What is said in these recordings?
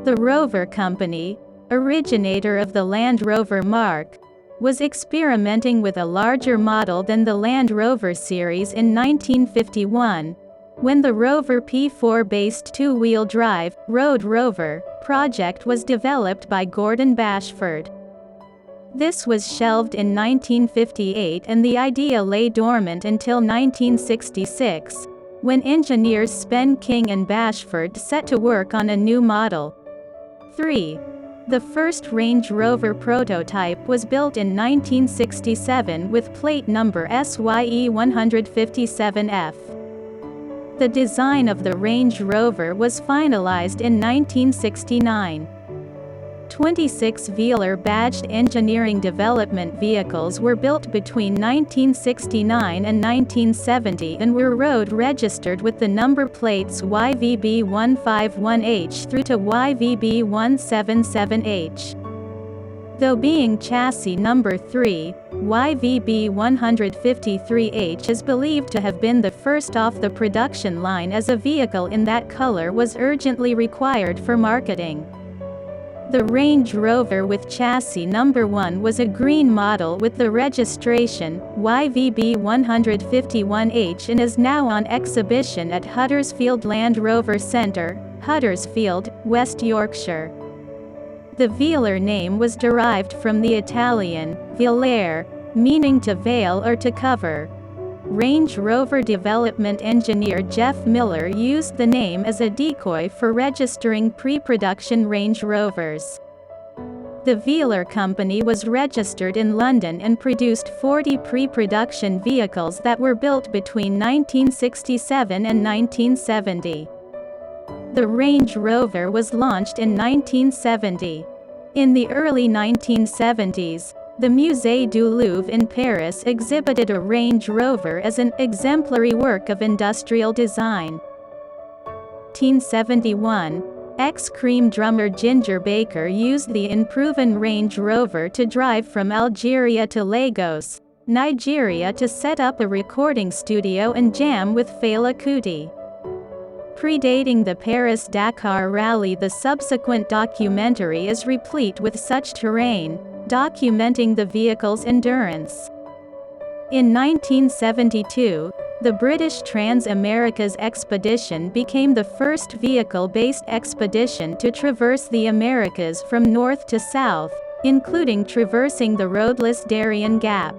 The Rover Company, originator of the Land Rover marque, was experimenting with a larger model than the Land Rover series in 1951, when the Rover P4-based two-wheel drive, Road Rover, project was developed by Gordon Bashford. This was shelved in 1958 and the idea lay dormant until 1966, when engineers Spen King and Bashford set to work on a new model. 3. The first Range Rover prototype was built in 1967 with plate number SYE 157F. The design of the Range Rover was finalized in 1969. 26 Velar badged engineering development vehicles were built between 1969 and 1970 and were road registered with the number plates YVB151H through to YVB177H. Though being chassis number 3, YVB153H is believed to have been the first off the production line as a vehicle in that color was urgently required for marketing. The Range Rover with chassis number 1 was a green model with the registration YVB151H and is now on exhibition at Huddersfield Land Rover Centre, Huddersfield, West Yorkshire. The Velar name was derived from the Italian velare, meaning to veil or to cover. Range Rover development engineer Jeff Miller used the name as a decoy for registering pre-production Range Rovers. The Velar Company was registered in London and produced 40 pre-production vehicles that were built between 1967 and 1970. The Range Rover was launched in 1970. In the early 1970s, the Musée du Louvre in Paris exhibited a Range Rover as an exemplary work of industrial design. 1971, ex-Cream drummer Ginger Baker used the unproven Range Rover to drive from Algeria to Lagos, Nigeria to set up a recording studio and jam with Fela Kuti. Predating the Paris-Dakar Rally, the subsequent documentary is replete with such terrain, documenting the vehicle's endurance. In 1972, the British Trans-America's Expedition became the first vehicle-based expedition to traverse the Americas from north to south, including traversing the roadless Darien Gap.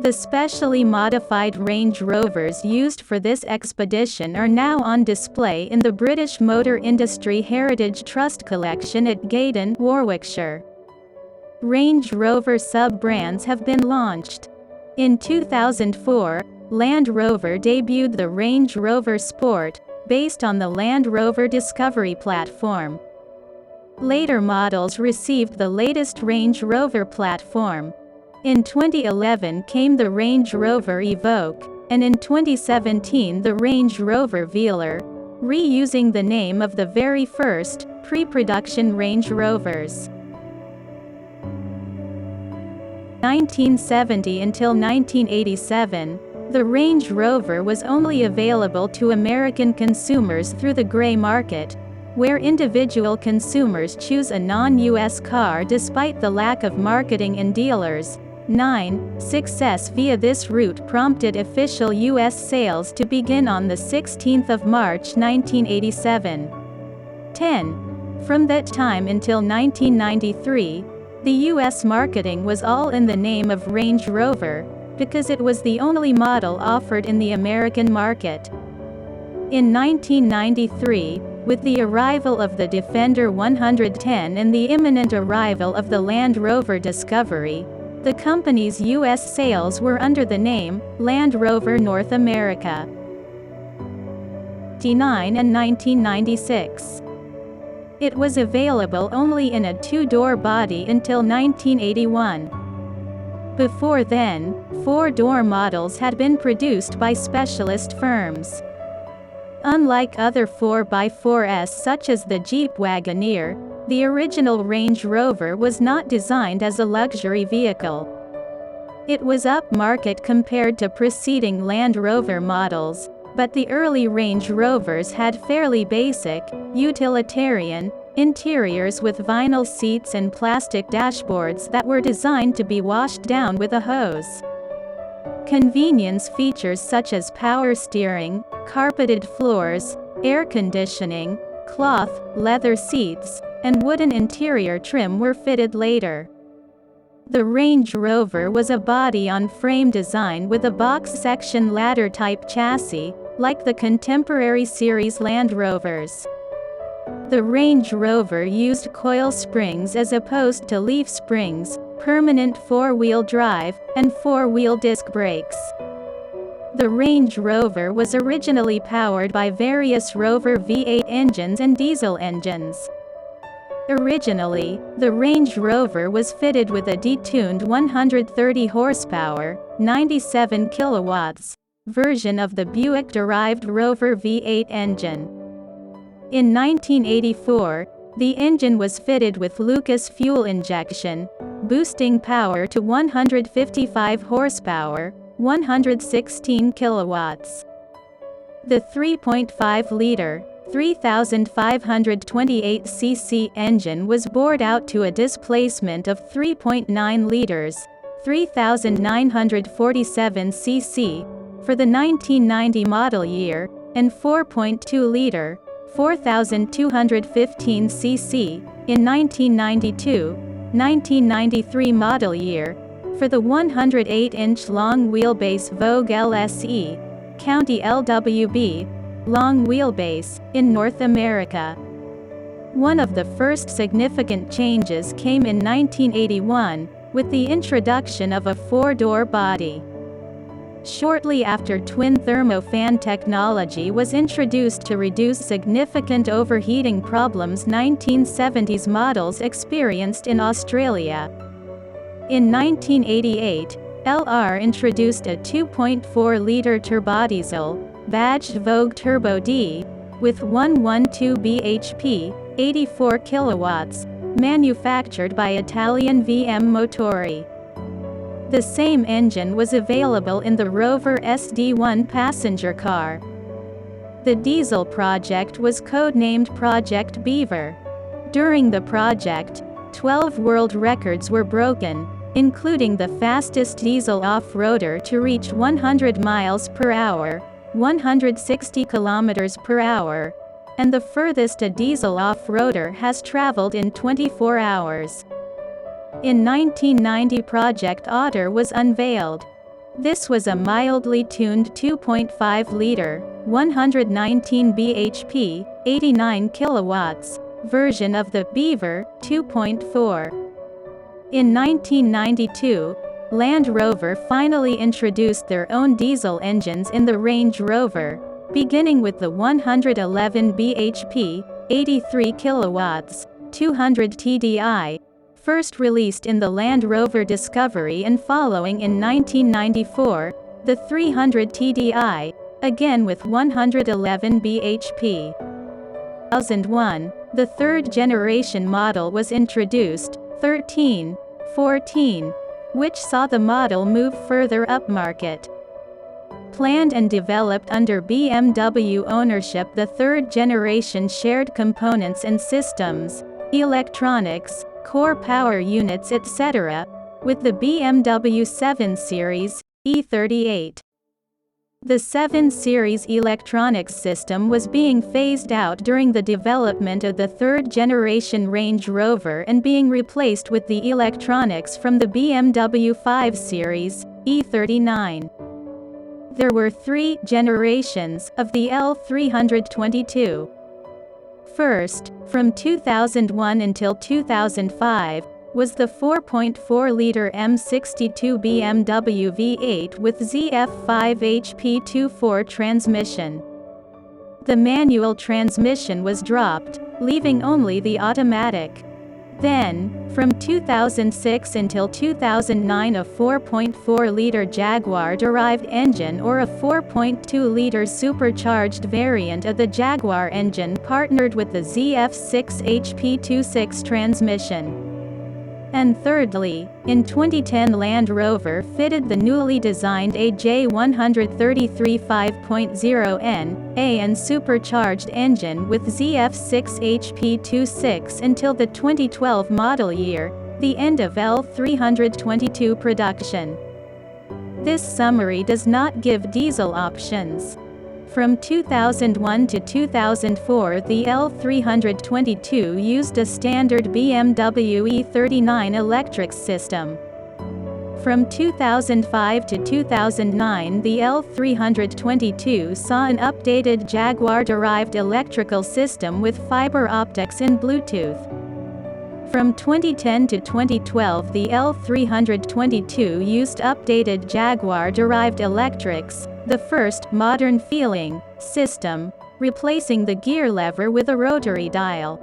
The specially modified Range Rovers used for this expedition are now on display in the British Motor Industry Heritage Trust collection at Gaydon, Warwickshire. Range Rover sub-brands have been launched. In 2004, Land Rover debuted the Range Rover Sport, based on the Land Rover Discovery platform. Later models received the latest Range Rover platform. In 2011 came the Range Rover Evoque, and in 2017 the Range Rover Velar, reusing the name of the very first, pre-production Range Rovers. 1970 until 1987, the Range Rover was only available to American consumers through the gray market, where individual consumers choose a non-US car despite the lack of marketing in dealers. 9. Success via this route prompted official U.S. sales to begin on the 16th of March 1987. 10. From that time until 1993, the U.S. marketing was all in the name of Range Rover, because it was the only model offered in the American market. In 1993, with the arrival of the Defender 110 and the imminent arrival of the Land Rover Discovery, the company's U.S. sales were under the name, Land Rover North America. 1999 and 1996. It was available only in a two-door body until 1981. Before then, four-door models had been produced by specialist firms. Unlike other 4x4s such as the Jeep Wagoneer, the original Range Rover was not designed as a luxury vehicle. It was upmarket compared to preceding Land Rover models, but the early Range Rovers had fairly basic, utilitarian, Interiors with vinyl seats and plastic dashboards that were designed to be washed down with a hose. Convenience features such as power steering, carpeted floors, air conditioning, cloth, leather seats, and wooden interior trim were fitted later. The Range Rover was a body-on-frame design with a box-section ladder-type chassis, like the contemporary series Land Rovers. The Range Rover used coil springs as opposed to leaf springs, permanent four-wheel drive, and four-wheel disc brakes. The Range Rover was originally powered by various Rover V8 engines and diesel engines. Originally, the Range Rover was fitted with a detuned 130 horsepower, 97 kilowatts version of the Buick-derived Rover V8 engine. In 1984, the engine was fitted with Lucas fuel injection, boosting power to 155 horsepower, 116 kilowatts. The 3.5-liter, 3,528 cc engine was bored out to a displacement of 3.9 liters, 3,947 cc, for the 1990 model year, and 4.2-liter, 4,215 cc, in 1992-1993 model year, for the 108-inch long wheelbase Vogue LSE, County LWB, long wheelbase, in North America. One of the first significant changes came in 1981, with the introduction of a four-door body. Shortly after twin thermofan technology was introduced to reduce significant overheating problems 1970s models experienced in Australia. In 1988, LR introduced a 2.4-liter turbodiesel, badged Vogue Turbo D, with 112 bhp, 84 kilowatts, manufactured by Italian VM Motori. The same engine was available in the Rover SD1 passenger car. The diesel project was codenamed Project Beaver. During the project, 12 world records were broken, including the fastest diesel off-roader to reach 100 miles per hour, 160 kilometers per hour, and the furthest a diesel off-roader has traveled in 24 hours. In 1990, Project Otter was unveiled. This was a mildly tuned 2.5-liter, 119 bhp, 89 kilowatts version of the Beaver 2.4. In 1992, Land Rover finally introduced their own diesel engines in the Range Rover, beginning with the 111 bhp, 83 kilowatts, 200 TDI, first released in the Land Rover Discovery, and following in 1994, the 300 TDI, again with 111 bhp. 2001, the third-generation model was introduced, 13, 14, which saw the model move further upmarket. Planned and developed under BMW ownership, the third generation shared components and systems, electronics, core power units etc., with the BMW 7 Series, E38. The 7 Series electronics system was being phased out during the development of the third-generation Range Rover and being replaced with the electronics from the BMW 5 Series, E39. There were 3 generations of the L322. First, from 2001 until 2005, was the 4.4-liter M62 BMW V8 with ZF5 HP24 transmission. The manual transmission was dropped, leaving only the automatic. Then, from 2006 until 2009, a 4.4-liter Jaguar-derived engine or a 4.2-liter supercharged variant of the Jaguar engine partnered with the ZF6 HP26 transmission. And thirdly, in 2010 Land Rover fitted the newly designed AJ133 5.0N and supercharged engine with ZF6 HP26 until the 2012 model year, the end of L322 production. This summary does not give diesel options. From 2001 to 2004 the L322 used a standard BMW E39 electric system. From 2005 to 2009 the L322 saw an updated Jaguar-derived electrical system with fiber optics and Bluetooth. From 2010 to 2012 the L322 used updated Jaguar-derived electrics, the first modern-feeling system, replacing the gear lever with a rotary dial.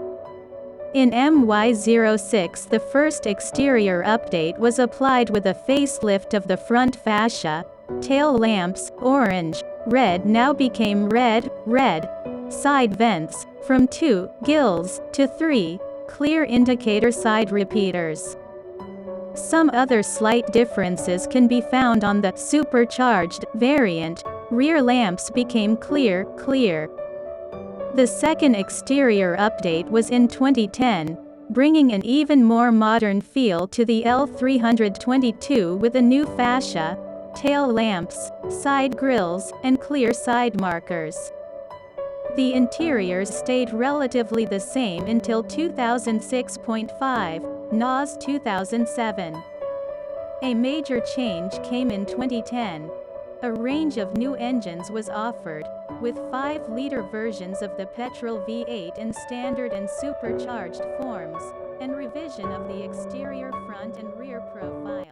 In MY06 the first exterior update was applied with a facelift of the front fascia. Tail lamps, orange, red now became red. Side vents, from 2 gills to 3 clear indicator side repeaters. Some other slight differences can be found on the supercharged variant. Rear lamps became clear. The second exterior update was in 2010, bringing an even more modern feel to the L322 with a new fascia, tail lamps, side grills, and clear side markers. The interiors stayed relatively the same until 2006.5, NOS 2007. A major change came in 2010. A range of new engines was offered, with 5-liter versions of the petrol V8 in standard and supercharged forms, and revision of the exterior front and rear profile.